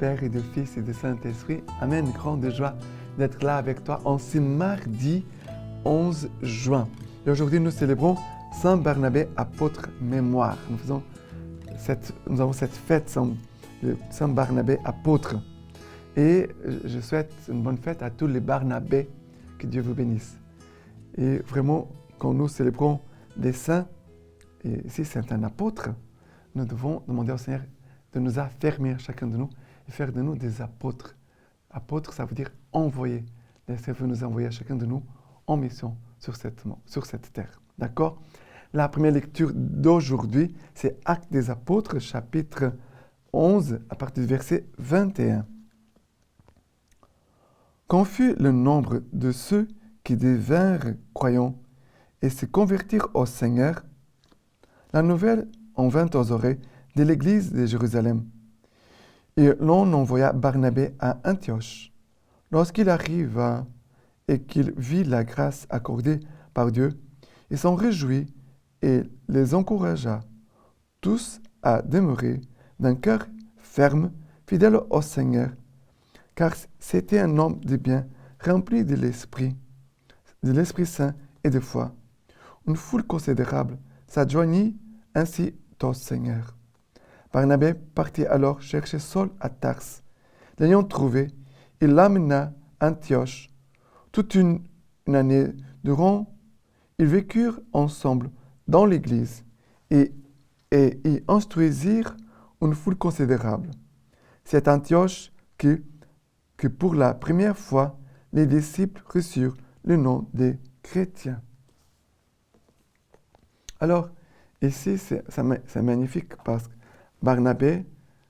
Père et du Fils et du Saint-Esprit. Amen. Grande joie d'être là avec toi en ce mardi 11 juin. Et aujourd'hui, nous célébrons Saint Barnabé, apôtre mémoire. Nous avons cette fête, Saint Barnabé, apôtre. Et je souhaite une bonne fête à tous les Barnabés. Que Dieu vous bénisse. Et vraiment, quand nous célébrons des saints, et si c'est un apôtre, nous devons demander au Seigneur de nous affermir, chacun de nous, et faire de nous des apôtres. Apôtre, ça veut dire envoyer. Le Seigneur veut nous envoyer chacun de nous en mission sur cette terre. D'accord? La première lecture d'aujourd'hui, c'est Actes des Apôtres, chapitre 11, à partir du verset 21. Quand fut le nombre de ceux qui devinrent croyants et se convertirent au Seigneur, la nouvelle en vint aux oreilles de l'église de Jérusalem. Et l'on envoya Barnabé à Antioche. Lorsqu'il arriva et qu'il vit la grâce accordée par Dieu, il s'en réjouit et les encouragea tous à demeurer d'un cœur ferme, fidèle au Seigneur, car c'était un homme de bien, rempli de l'Esprit Saint et de foi. Une foule considérable s'adjoignit ainsi au Seigneur. Barnabé partit alors chercher Saul à Tarse. L'ayant trouvé, il l'amena à Antioche. Toute une année durant, ils vécurent ensemble dans l'Église et y instruisirent une foule considérable. C'est à Antioche que pour la première fois, les disciples reçurent le nom des chrétiens. Alors, ici, c'est magnifique parce que Barnabé,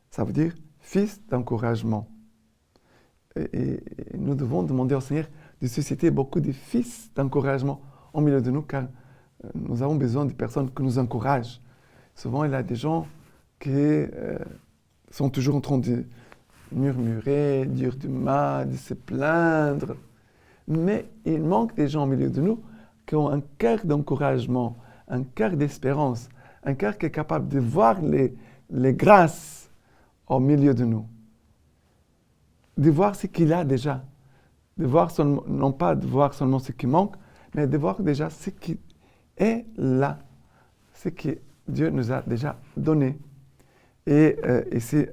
ça veut dire fils d'encouragement. Et nous devons demander au Seigneur de susciter beaucoup de fils d'encouragement au milieu de nous, car nous avons besoin de personnes qui nous encouragent. Souvent, il y a des gens qui sont toujours en train de murmurer, dire du mal, de se plaindre. Mais il manque des gens au milieu de nous qui ont un cœur d'encouragement, un cœur d'espérance, un cœur qui est capable de voir les grâces au milieu de nous. De voir ce qu'il a déjà. De voir non pas de voir seulement ce qui manque, mais de voir déjà ce qui est là. Ce que Dieu nous a déjà donné. Et ici,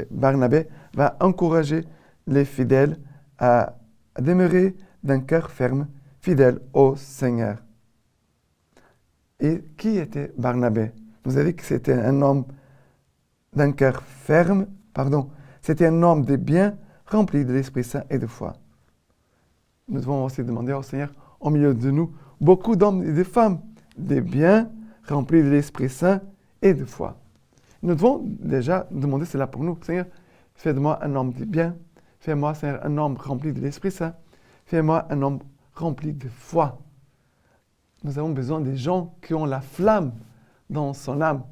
Barnabé va encourager les fidèles à demeurer d'un cœur ferme, fidèle au Seigneur. Et qui était Barnabé? Vous avez dit que c'était un homme d'un cœur ferme, c'était un homme de bien, rempli de l'Esprit Saint et de foi. Nous devons aussi demander au Seigneur, au milieu de nous, beaucoup d'hommes et de femmes, de bien, remplis de l'Esprit Saint et de foi. Nous devons déjà demander cela pour nous. Seigneur, fais de moi un homme de bien. Fais-moi, Seigneur, un homme rempli de l'Esprit Saint. Fais-moi un homme rempli de foi. Nous avons besoin des gens qui ont la flamme dans son âme.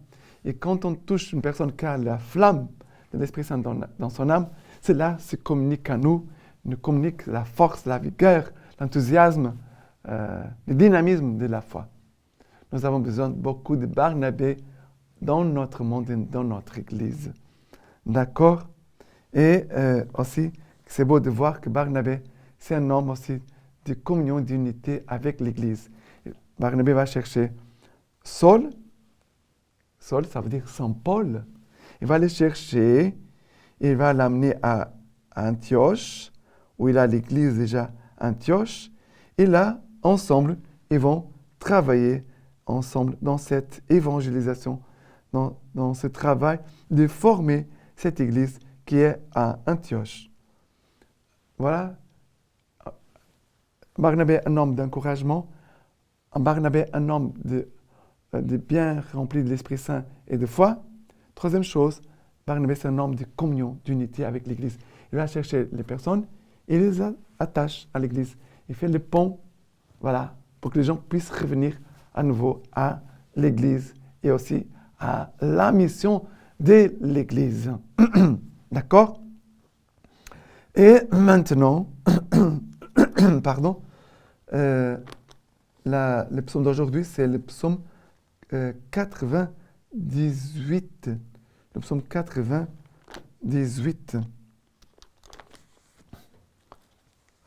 Et quand on touche une personne qui a la flamme de l'Esprit Saint dans son âme, cela se communique à nous, nous communique la force, la vigueur, l'enthousiasme, le dynamisme de la foi. Nous avons besoin de beaucoup de Barnabé dans notre monde et dans notre Église. D'accord? Et aussi, c'est beau de voir que Barnabé, c'est un homme aussi de communion, d'unité avec l'Église. Barnabé va chercher Saul. Saul, ça veut dire Saint Paul. Il va le chercher, il va l'amener à Antioche, où il a l'Église déjà Antioche. Et là, ensemble, ils vont travailler ensemble dans cette évangélisation, dans ce travail de former cette Église qui est à Antioche. Voilà. Barnabé, un homme d'encouragement. Barnabé, un homme de bien rempli de l'Esprit Saint et de foi. Troisième chose, Barnabé, c'est un homme de communion, d'unité avec l'Église. Il va chercher les personnes et les attache à l'Église. Il fait le pont, voilà, pour que les gens puissent revenir à nouveau à l'Église et aussi à la mission de l'Église. D'accord? Et maintenant, le psaume d'aujourd'hui, c'est le psaume 98. Le psaume 98.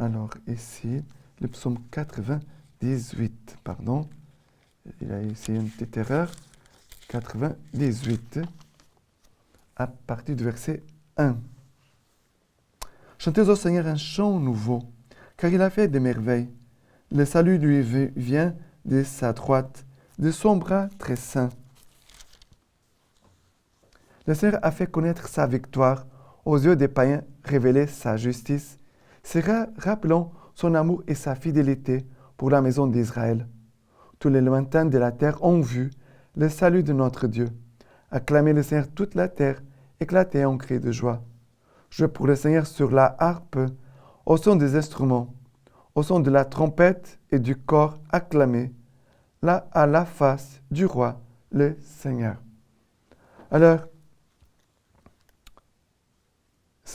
Alors ici, le psaume 98, pardon. Il y a ici une petite erreur. 98, à partir du verset 1. Chantez au Seigneur un chant nouveau, car il a fait des merveilles. Le salut lui vient de sa droite, de son bras très saint. Le Seigneur a fait connaître sa victoire, aux yeux des païens révélé sa justice. Rappelons son amour et sa fidélité pour la maison d'Israël. Tous les lointains de la terre ont vu le salut de notre Dieu. Acclamez le Seigneur toute la terre, éclatez en cris de joie. Jouez pour le Seigneur sur la harpe, au son des instruments, au son de la trompette et du cor, acclamez là à la face du roi, le Seigneur. Alors,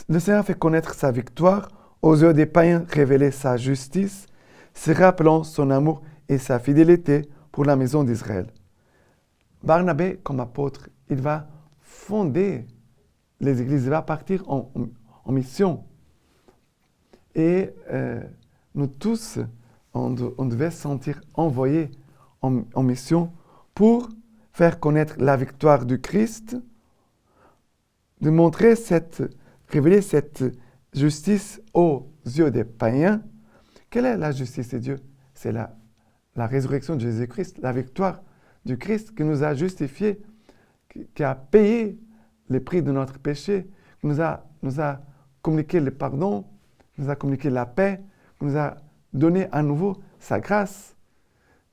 le Seigneur fait connaître sa victoire, aux yeux des païens révéler sa justice, se rappelant son amour et sa fidélité pour la maison d'Israël. Barnabé, comme apôtre, il va fonder les églises, il va partir en mission. Et nous tous, on devait se sentir envoyés en mission pour faire connaître la victoire du Christ, de montrer révéler cette justice aux yeux des païens. Quelle est la justice de Dieu? C'est la résurrection de Jésus-Christ, la victoire du Christ qui nous a justifiés, qui a payé le prix de notre péché, qui nous a communiqué le pardon, qui nous a communiqué la paix, qui nous a donné à nouveau sa grâce,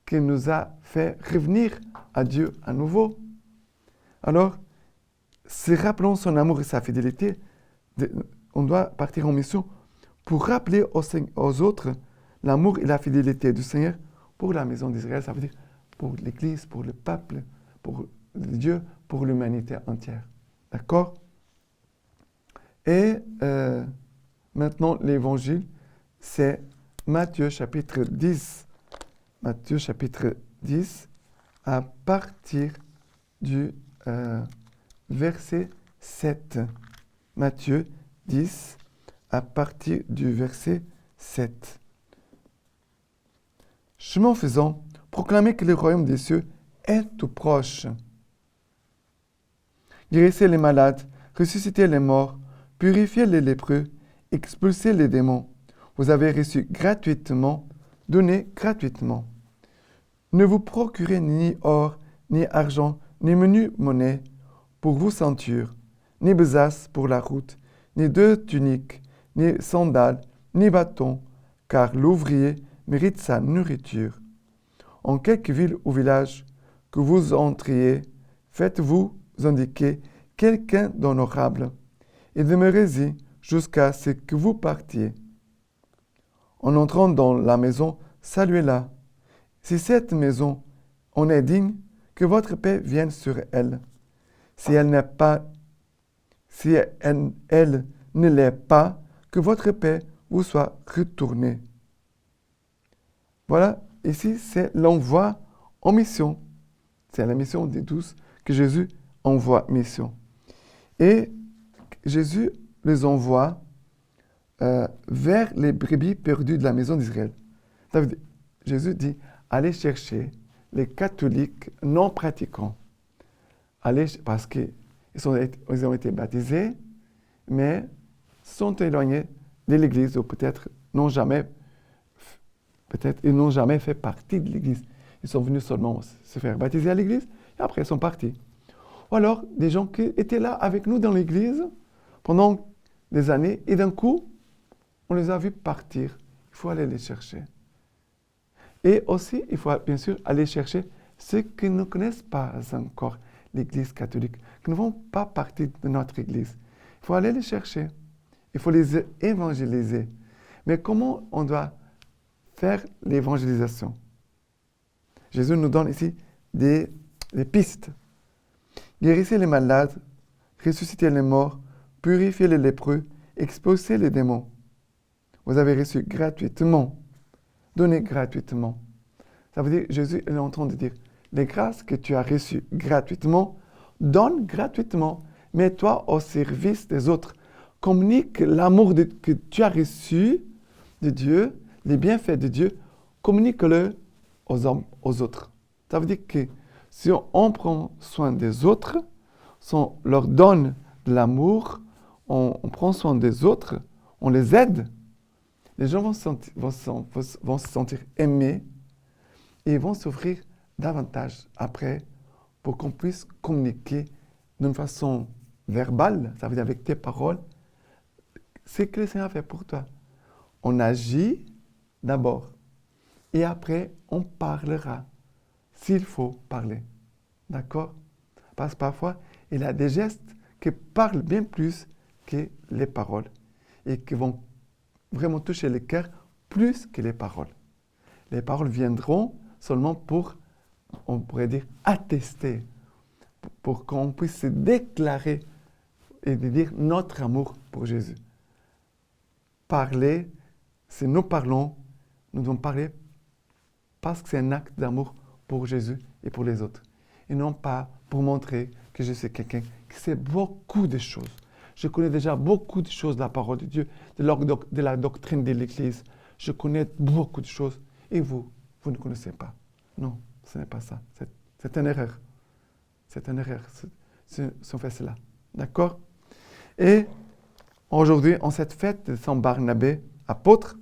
qui nous a fait revenir à Dieu à nouveau. Alors, si rappelons son amour et sa fidélité, on doit partir en mission pour rappeler aux autres l'amour et la fidélité du Seigneur pour la maison d'Israël. Ça veut dire pour l'Église, pour le peuple, pour Dieu, pour l'humanité entière. D'accord? Et maintenant, l'Évangile, c'est Matthieu chapitre 10. Matthieu chapitre 10, à partir du verset 7. Matthieu 10, à partir du verset 7. Chemin faisant, proclamez que le royaume des cieux est tout proche. Guérissez les malades, ressuscitez les morts, purifiez les lépreux, expulsez les démons. Vous avez reçu gratuitement, donnez gratuitement. Ne vous procurez ni or, ni argent, ni menu monnaie pour vos ceintures, ni besace pour la route, ni deux tuniques, ni sandales, ni bâtons, car l'ouvrier mérite sa nourriture. En quelque ville ou village que vous entriez, faites-vous indiquer quelqu'un d'honorable, et demeurez-y jusqu'à ce que vous partiez. En entrant dans la maison, saluez-la. Si cette maison en est digne, que votre paix vienne sur elle. Si elle ne l'est pas, que votre paix vous soit retournée. Voilà, ici c'est l'envoi en mission. C'est la mission des 12 que Jésus envoie mission. Et Jésus les envoie vers les brebis perdues de la maison d'Israël. Jésus dit, allez chercher les catholiques non pratiquants. Parce qu'ils ont été baptisés, mais sont éloignés de l'Église, ou peut-être ils n'ont jamais fait partie de l'Église. Ils sont venus seulement se faire baptiser à l'Église, et après ils sont partis. Ou alors, des gens qui étaient là avec nous dans l'Église pendant des années, et d'un coup, on les a vus partir. Il faut aller les chercher. Et aussi, il faut bien sûr aller chercher ceux qui ne connaissent pas encore l'Église catholique, qui ne font pas partie de notre Église. Il faut aller les chercher. Il faut les évangéliser. Mais comment on doit faire l'évangélisation? Jésus nous donne ici des pistes. Guérissez les malades, ressuscitez les morts, purifiez les lépreux, expulsez les démons. Vous avez reçu gratuitement. Donnez gratuitement. Ça veut dire, Jésus est en train de dire, les grâces que tu as reçues gratuitement, donne gratuitement. Mets-toi au service des autres. Communique l'amour que tu as reçu de Dieu, les bienfaits de Dieu, communique-le aux hommes, aux autres. Ça veut dire que si on prend soin des autres, si on leur donne de l'amour, on prend soin des autres, on les aide, les gens vont se sentir aimés et vont s'offrir davantage après pour qu'on puisse communiquer d'une façon verbale, ça veut dire avec tes paroles, ce que le Seigneur a fait pour toi. On agit d'abord et après on parlera s'il faut parler. D'accord? Parce que parfois, il y a des gestes qui parlent bien plus que les paroles et qui vont vraiment toucher le cœur plus que les paroles. Les paroles viendront seulement pour, on pourrait dire, attester, pour qu'on puisse se déclarer et de dire notre amour pour Jésus. Parler, si nous parlons, nous devons parler parce que c'est un acte d'amour pour Jésus et pour les autres. Et non pas pour montrer que je suis quelqu'un qui sait beaucoup de choses. Je connais déjà beaucoup de choses de la parole de Dieu, de la doctrine de l'Église. Je connais beaucoup de choses. Et vous ne connaissez pas. Non, ce n'est pas ça. C'est une erreur. C'est une erreur si on fait cela. D'accord? Et aujourd'hui, en cette fête de Saint Barnabé, apôtre,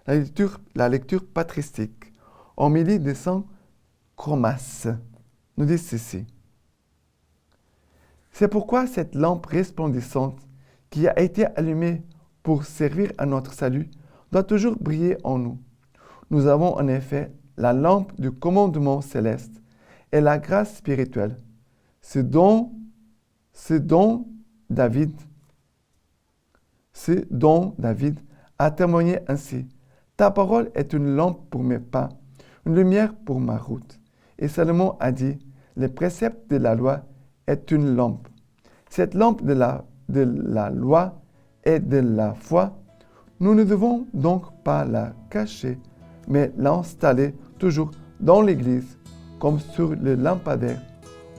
la lecture patristique, homélie de Saint Chromas, nous dit ceci. C'est pourquoi cette lampe resplendissante qui a été allumée pour servir à notre salut doit toujours briller en nous. Nous avons en effet la lampe du commandement céleste et la grâce spirituelle. Ce dont David a témoigné ainsi. Ta parole est une lampe pour mes pas, une lumière pour ma route. Et Salomon a dit, les préceptes de la loi est une lampe. Cette lampe de la loi et de la foi, nous ne devons donc pas la cacher, mais l'installer toujours dans l'Église, comme sur le lampadaire,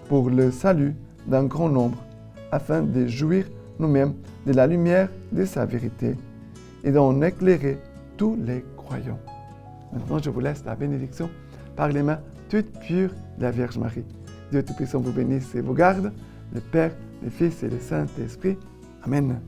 pour le salut d'un grand nombre, afin de jouir nous-mêmes de la lumière de sa vérité et d'en éclairer tous les croyants. Maintenant, je vous laisse la bénédiction par les mains toutes pures de la Vierge Marie. Dieu Tout-Puissant vous bénisse et vous garde, le Père, le Fils et le Saint-Esprit. Amen.